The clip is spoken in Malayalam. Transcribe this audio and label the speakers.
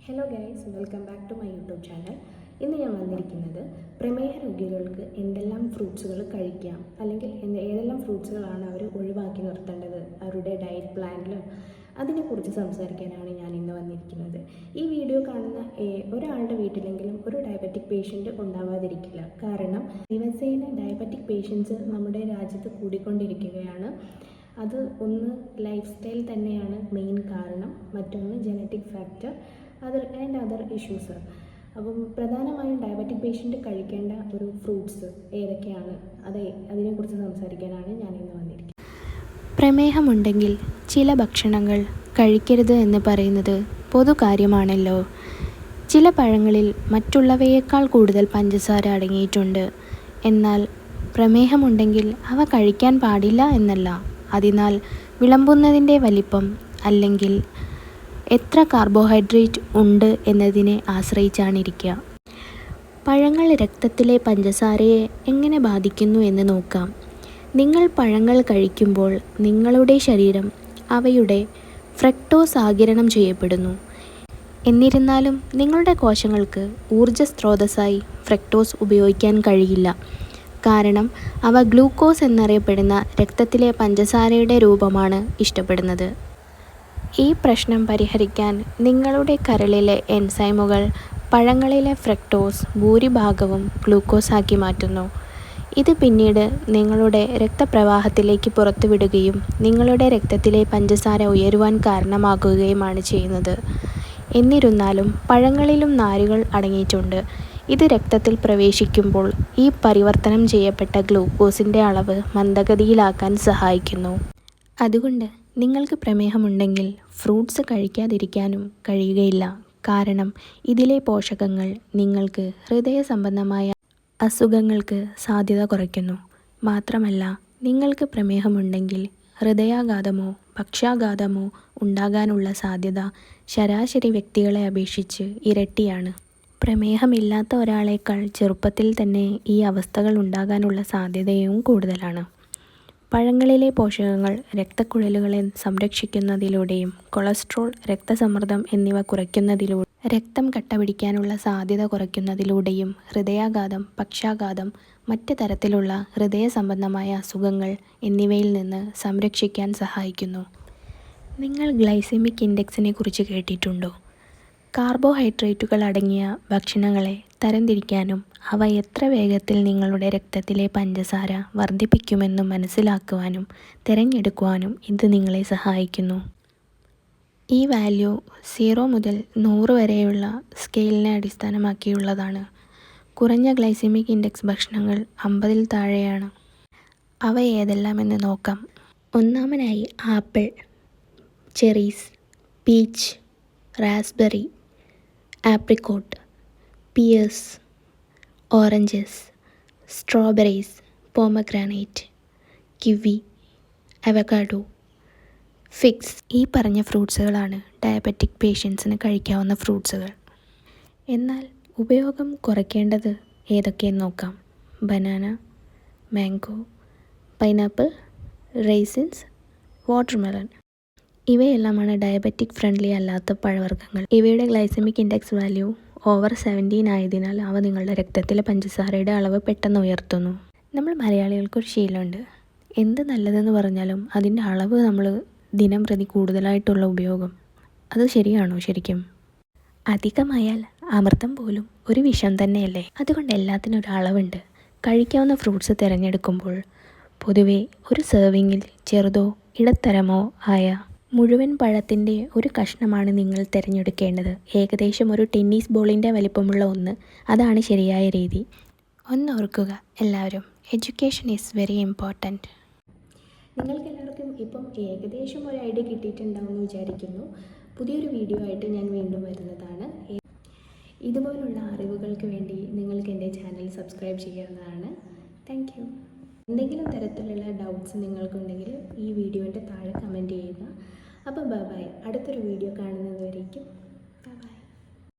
Speaker 1: Hello guys, welcome back to my YouTube channel. ഇന്ന് ഞാൻ വന്നിരിക്കുന്നത് പ്രമേഹ രോഗികൾക്ക് എന്തെല്ലാം ഫ്രൂട്ട്സുകൾ കഴിക്കാം, അല്ലെങ്കിൽ ഏതെല്ലാം ഫ്രൂട്ട്സുകളാണ് അവർ ഒഴിവാക്കി നിർത്തേണ്ടത് അവരുടെ ഡയറ്റ് പ്ലാനിൽ, അതിനെക്കുറിച്ച് സംസാരിക്കാനാണ് ഞാൻ ഇന്ന് വന്നിരിക്കുന്നത്. ഈ വീഡിയോ കാണുന്ന ഒരാളുടെ വീട്ടിലെങ്കിലും ഒരു ഡയബറ്റിക് പേഷ്യൻ്റ് ഉണ്ടാവാതിരിക്കില്ല. കാരണം ദിവസേന ഡയബറ്റിക് പേഷ്യൻസ് നമ്മുടെ രാജ്യത്ത് കൂടിക്കൊണ്ടിരിക്കുകയാണ്. അത് ഒന്ന് ലൈഫ് സ്റ്റൈൽ തന്നെയാണ് മെയിൻ കാരണം, മറ്റൊന്ന് ജനറ്റിക് ഫാക്ടർ, അതർ ഇഷ്യൂസ്. അപ്പം പ്രധാനമായും ഡയബറ്റിക് പേഷ്യൻ്റ് കഴിക്കേണ്ട ഒരു ഫ്രൂട്ട്സ് ഏതൊക്കെയാണ്, അതിനെക്കുറിച്ച് സംസാരിക്കാനാണ് ഞാൻ ഇന്ന് വന്നിരിക്കുന്നത്.
Speaker 2: പ്രമേഹമുണ്ടെങ്കിൽ ചില ഭക്ഷണങ്ങൾ കഴിക്കരുത് എന്ന് പറയുന്നത് പൊതു കാര്യമാണല്ലോ. ചില പഴങ്ങളിൽ മറ്റുള്ളവയേക്കാൾ കൂടുതൽ പഞ്ചസാര അടങ്ങിയിട്ടുണ്ട്. എന്നാൽ പ്രമേഹമുണ്ടെങ്കിൽ അവ കഴിക്കാൻ പാടില്ല എന്നല്ല. അതിനാൽ വിളമ്പുന്നതിൻ്റെ വലിപ്പം അല്ലെങ്കിൽ എത്ര കാർബോഹൈഡ്രേറ്റ് ഉണ്ട് എന്നതിനെ ആശ്രയിച്ചാണിരിക്കുക. പഴങ്ങൾ രക്തത്തിലെ പഞ്ചസാരയെ എങ്ങനെ ബാധിക്കുന്നു എന്ന് നോക്കാം. നിങ്ങൾ പഴങ്ങൾ കഴിക്കുമ്പോൾ നിങ്ങളുടെ ശരീരം അവയുടെ ഫ്രക്ടോസ് ആഗിരണം ചെയ്യപ്പെടുന്നു. എന്നിരുന്നാലും നിങ്ങളുടെ കോശങ്ങൾക്ക് ഊർജ്ജ സ്രോതസ്സായി ഫ്രക്ടോസ് ഉപയോഗിക്കാൻ കഴിയില്ല. കാരണം അവ ഗ്ലൂക്കോസ് എന്നറിയപ്പെടുന്ന രക്തത്തിലെ പഞ്ചസാരയുടെ രൂപമാണ് ഇഷ്ടപ്പെടുന്നത്. ഈ പ്രശ്നം പരിഹരിക്കാൻ നിങ്ങളുടെ കരളിലെ എൻസൈമുകൾ പഴങ്ങളിലെ ഫ്രക്ടോസ് ഭൂരിഭാഗവും ഗ്ലൂക്കോസാക്കി മാറ്റുന്നു. ഇത് പിന്നീട് നിങ്ങളുടെ രക്തപ്രവാഹത്തിലേക്ക് പുറത്തുവിടുകയും നിങ്ങളുടെ രക്തത്തിലെ പഞ്ചസാര ഉയരുവാൻ കാരണമാകുകയുമാണ് ചെയ്യുന്നത്. എന്നിരുന്നാലും പഴങ്ങളിലും നാരുകൾ അടങ്ങിയിട്ടുണ്ട്. ഇത് രക്തത്തിൽ പ്രവേശിക്കുമ്പോൾ ഈ പരിവർത്തനം ചെയ്യപ്പെട്ട ഗ്ലൂക്കോസിൻ്റെ അളവ് മന്ദഗതിയിലാക്കാൻ സഹായിക്കുന്നു. അതുകൊണ്ട് നിങ്ങൾക്ക് പ്രമേഹമുണ്ടെങ്കിൽ ഫ്രൂട്ട്സ് കഴിക്കാതിരിക്കാനും കഴിയുകയില്ല. കാരണം ഇതിലെ പോഷകങ്ങൾ നിങ്ങൾക്ക് ഹൃദയ സംബന്ധമായ അസുഖങ്ങൾക്ക് സാധ്യത കുറയ്ക്കുന്നു. മാത്രമല്ല, നിങ്ങൾക്ക് പ്രമേഹമുണ്ടെങ്കിൽ ഹൃദയാഘാതമോ പക്ഷാഘാതമോ ഉണ്ടാകാനുള്ള സാധ്യത ശരാശരി വ്യക്തികളെ അപേക്ഷിച്ച് ഇരട്ടിയാണ്. പ്രമേഹമില്ലാത്ത ഒരാളേക്കാൾ ചെറുപ്പത്തിൽ തന്നെ ഈ അവസ്ഥകൾ ഉണ്ടാകാനുള്ള സാധ്യതയും കൂടുതലാണ്. പഴങ്ങളിലെ പോഷകങ്ങൾ രക്തക്കുഴലുകളെ സംരക്ഷിക്കുന്നതിലൂടെയും കൊളസ്ട്രോൾ, രക്തസമ്മർദ്ദം എന്നിവ കുറയ്ക്കുന്നതിലൂടെ രക്തം കട്ടപിടിക്കാനുള്ള സാധ്യത കുറയ്ക്കുന്നതിലൂടെയും ഹൃദയാഘാതം, പക്ഷാഘാതം, മറ്റ് തരത്തിലുള്ള ഹൃദയ സംബന്ധമായ അസുഖങ്ങൾ എന്നിവയിൽ നിന്ന് സംരക്ഷിക്കാൻ സഹായിക്കുന്നു. നിങ്ങൾ ഗ്ലൈസെമിക് ഇൻഡെക്സിനെ കുറിച്ച് കേട്ടിട്ടുണ്ടോ? കാർബോഹൈഡ്രേറ്റുകൾ അടങ്ങിയ ഭക്ഷണങ്ങളെ തരംതിരിക്കാനും അവ എത്ര വേഗത്തിൽ നിങ്ങളുടെ രക്തത്തിലെ പഞ്ചസാര വർദ്ധിപ്പിക്കുമെന്നും മനസ്സിലാക്കുവാനും തിരഞ്ഞെടുക്കുവാനും ഇത് നിങ്ങളെ സഹായിക്കുന്നു. ഈ വാല്യൂ 0 മുതൽ 100 വരെയുള്ള സ്കെയിലിനെ അടിസ്ഥാനമാക്കിയുള്ളതാണ്. കുറഞ്ഞ ഗ്ലൈസെമിക് ഇൻഡെക്സ് ഭക്ഷണങ്ങൾ 50-ൽ താഴെയാണ്. അവ ഏതെല്ലാമെന്ന് നോക്കാം. ഒന്നാമനായി apple, cherries, peach, raspberry, apricot, pears, oranges, strawberries, pomegranate, kiwi, avocado, figs. ഈ പറഞ്ഞ ഫ്രൂട്ട്സുകളാണ് ഡയബറ്റിക് പേഷ്യൻസിന് കഴിക്കാവുന്ന ഫ്രൂട്ട്സുകൾ. എന്നാൽ ഉപയോഗം കുറയ്ക്കേണ്ടത് ഏതൊക്കെയെന്ന് നോക്കാം. Banana, mango, pineapple, raisins, watermelon. ഇവയെല്ലാമാണ് ഡയബറ്റിക് ഫ്രണ്ട്ലി അല്ലാത്ത പഴവർഗ്ഗങ്ങൾ. ഇവയുടെ ഗ്ലൈസെമിക് ഇൻഡെക്സ് വാല്യൂ ഓവർ 17 ആയതിനാൽ അവ നിങ്ങളുടെ രക്തത്തിലെ പഞ്ചസാരയുടെ അളവ് പെട്ടെന്ന് ഉയർത്തുന്നു. നമ്മൾ മലയാളികൾക്കൊരു ശീലമുണ്ട്, എന്ത് നല്ലതെന്ന് പറഞ്ഞാലും അതിൻ്റെ അളവ് നമ്മൾ ദിനം പ്രതി കൂടുതലായിട്ടുള്ള ഉപയോഗം. അത് ശരിയാണോ? ശരിക്കും അധികമായാൽ അമൃതം പോലും ഒരു വിഷം തന്നെയല്ലേ. അതുകൊണ്ട് എല്ലാത്തിനും ഒരു അളവുണ്ട്. കഴിക്കാവുന്ന ഫ്രൂട്ട്സ് തിരഞ്ഞെടുക്കുമ്പോൾ പൊതുവെ ഒരു സെർവിങ്ങിൽ ചെറുതോ ഇടത്തരമോ ആയ മുഴുവൻ പഴത്തിൻ്റെ ഒരു കഷ്ണമാണ് നിങ്ങൾ തിരഞ്ഞെടുക്കേണ്ടത്. ഏകദേശം ഒരു ടെന്നീസ് ബോളിൻ്റെ വലിപ്പമുള്ള ഒന്ന്. അതാണ് ശരിയായ രീതി. ഓർക്കുക എല്ലാവരും, എഡ്യൂക്കേഷൻ ഈസ് വെരി ഇമ്പോർട്ടൻറ്റ്.
Speaker 1: നിങ്ങൾക്കെല്ലാവർക്കും ഇപ്പം ഏകദേശം ഒരു ഐഡിയ കിട്ടിയിട്ടുണ്ടാവുമെന്ന് വിചാരിക്കുന്നു. പുതിയൊരു വീഡിയോ ആയിട്ട് ഞാൻ വീണ്ടും വരുന്നതാണ്. ഇതുപോലുള്ള അറിവുകൾക്ക് വേണ്ടി നിങ്ങൾക്ക് എൻ്റെ ചാനൽ സബ്സ്ക്രൈബ് ചെയ്യാവുന്നതാണ്. Thank you. എന്തെങ്കിലും തരത്തിലുള്ള ഡൗട്ട്സ് നിങ്ങൾക്കുണ്ടെങ്കിൽ ഈ വീഡിയോൻ്റെ താഴെ കമൻറ്റ് ചെയ്യുക. അപ്പോൾ ബൈ. അടുത്തൊരു വീഡിയോ കാണുന്നത് വരേക്കും